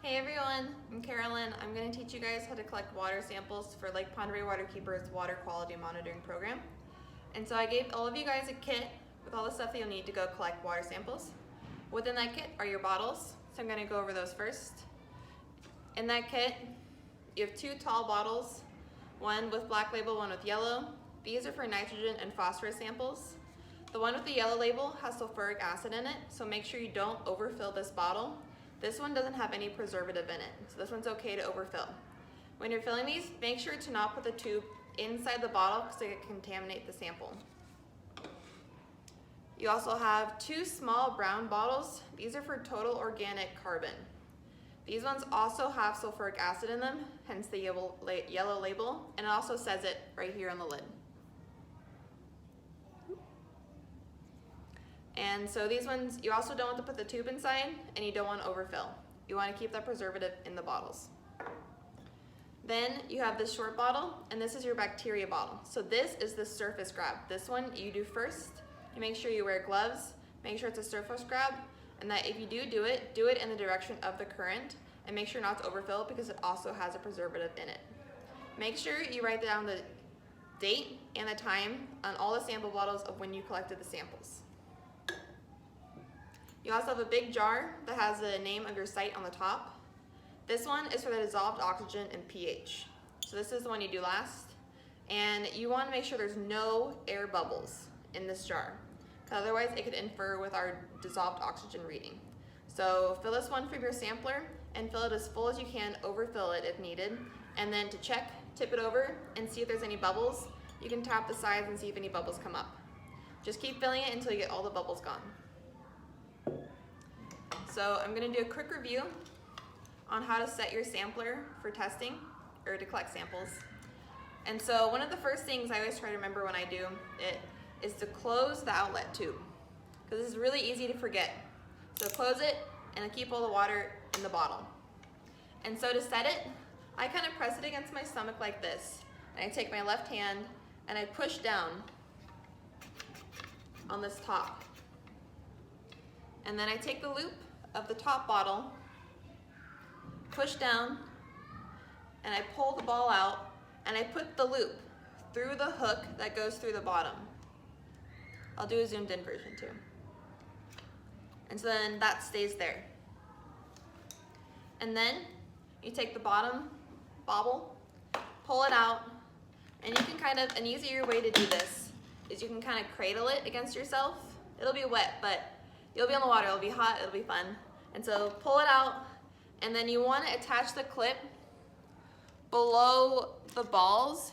Hey everyone, I'm Carolyn. I'm going to teach you guys how to collect water samples for Lake Pend Oreille Waterkeeper's water quality monitoring program. And so I gave all of you guys a kit with all the stuff that you'll need to go collect water samples. Within that kit are your bottles, so I'm going to go over those first. In that kit, you have two tall bottles, one with black label, one with yellow. These are for nitrogen and phosphorus samples. The one with the yellow label has sulfuric acid in it, so make sure you don't overfill this bottle. This one doesn't have any preservative in it, so this one's okay to overfill. When you're filling these, make sure to not put the tube inside the bottle because it can contaminate the sample. You also have two small brown bottles. These are for total organic carbon. These ones also have sulfuric acid in them, hence the yellow label, and it also says it right here on the lid. And so these ones, you also don't want to put the tube inside, and you don't want to overfill. You want to keep that preservative in the bottles. Then you have this short bottle, and this is your bacteria bottle. So this is the surface grab. This one you do first. You make sure you wear gloves, make sure it's a surface grab, and that if you do it in the direction of the current, and make sure not to overfill because it also has a preservative in it. Make sure you write down the date and the time on all the sample bottles of when you collected the samples. You also have a big jar that has the name of your site on the top. This one is for the dissolved oxygen and pH. So this is the one you do last. And you want to make sure there's no air bubbles in this jar. Otherwise it could infer with our dissolved oxygen reading. So fill this one from your sampler and fill it as full as you can, overfill it if needed. And then to check, tip it over and see if there's any bubbles. You can tap the sides and see if any bubbles come up. Just keep filling it until you get all the bubbles gone. So I'm going to do a quick review on how to set your sampler for testing or to collect samples. And so one of the first things I always try to remember when I do it is to close the outlet tube, because this is really easy to forget. So close it and keep all the water in the bottle. And so to set it, I kind of press it against my stomach like this, and I take my left hand and I push down on this top. And then I take the loop of the top bottle, push down, and I pull the ball out, and I put the loop through the hook that goes through the bottom. I'll do a zoomed in version too. And so then that stays there. And then you take the bottom bobble, pull it out, and you can kind of, an easier way to do this is you can kind of cradle it against yourself. It'll be wet, but you'll be on the water, it'll be hot, it'll be fun. And so pull it out, and then you want to attach the clip below the balls,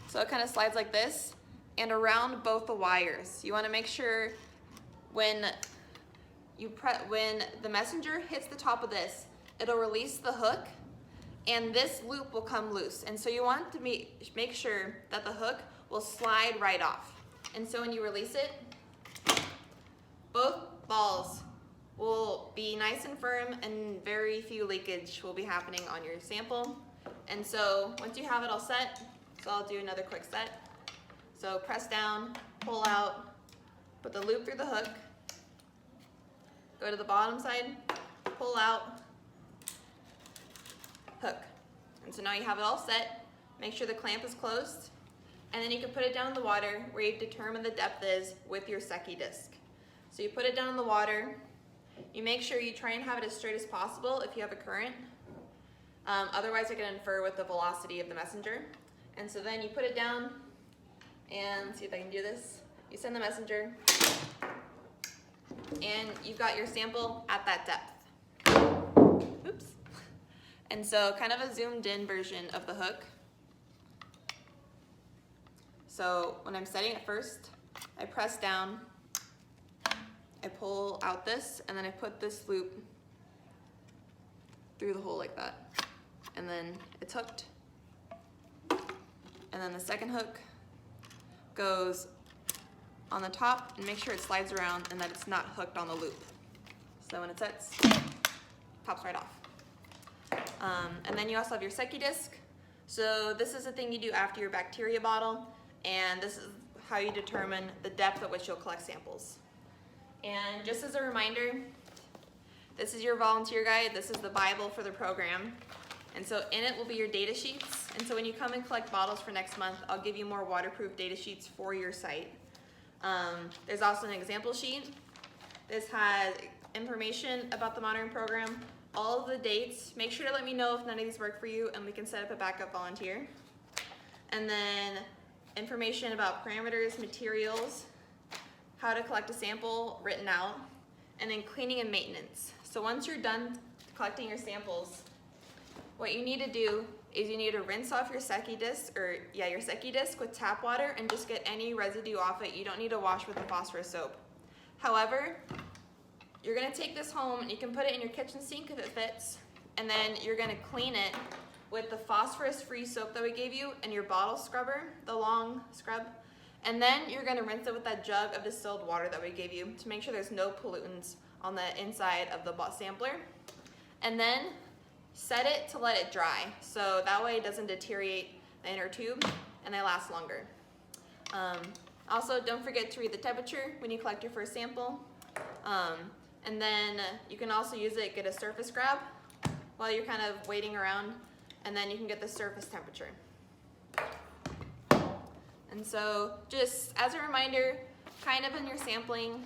so it kind of slides like this, and around both the wires. You want to make sure when the messenger hits the top of this, it'll release the hook, and this loop will come loose. And so you want to make sure that the hook will slide right off. And so when you release it, both balls will be nice and firm, and very few leakage will be happening on your sample. And so once you have it all set, so I'll do another quick set. So press down, pull out, put the loop through the hook, go to the bottom side, pull out, hook. And so now you have it all set. Make sure the clamp is closed, and then you can put it down in the water where you've determined the depth is with your Secchi disc. So you put it down in the water. You make sure you try and have it as straight as possible if you have a current. Otherwise it can infer with the velocity of the messenger. And so then you put it down, and see if I can do this. You send the messenger, and you've got your sample at that depth. Oops. And so kind of a zoomed in version of the hook. So when I'm setting it first, I press down, I pull out this, and then I put this loop through the hole like that. And then it's hooked. And then the second hook goes on the top, and make sure it slides around and that it's not hooked on the loop. So when it sets, pops right off. And then you also have your Secchi disc. So this is the thing you do after your bacteria bottle, and this is how you determine the depth at which you'll collect samples. And just as a reminder, This is your volunteer guide. This is the Bible for the program. And so in it will be your data sheets. And so when you come and collect bottles for next month, I'll give you more waterproof data sheets for your site. There's also an example sheet. This has information about the monitoring program, all of the dates. Make sure to let me know if none of these work for you and we can set up a backup volunteer. And then information about parameters, materials, how to collect a sample written out, and then cleaning and maintenance. So once you're done collecting your samples, what you need to do is you need to rinse off your Secchi disc, your Secchi disc with tap water and just get any residue off it. You don't need to wash with the phosphorus soap. However, you're gonna take this home and you can put it in your kitchen sink if it fits, and then you're gonna clean it with the phosphorus-free soap that we gave you and your bottle scrubber, the long scrub, and then you're gonna rinse it with that jug of distilled water that we gave you to make sure there's no pollutants on the inside of the sampler. And then set it to let it dry, so that way it doesn't deteriorate the inner tube and they last longer. Also, don't forget to read the temperature when you collect your first sample. And then you can also use it, get a surface grab while you're kind of waiting around, and then you can get the surface temperature. And so just as a reminder, kind of in your sampling,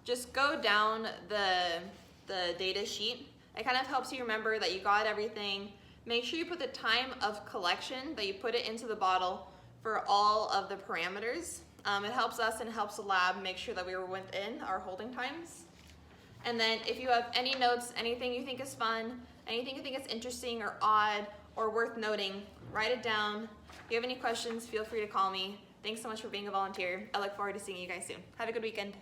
just go down the data sheet. It kind of helps you remember that you got everything. Make sure you put the time of collection, that you put it into the bottle for all of the parameters. It helps us and helps the lab make sure that we were within our holding times. And then if you have any notes, anything you think is fun, anything you think is interesting or odd or worth noting, write it down. If you have any questions, feel free to call me. Thanks so much for being a volunteer. I look forward to seeing you guys soon. Have a good weekend.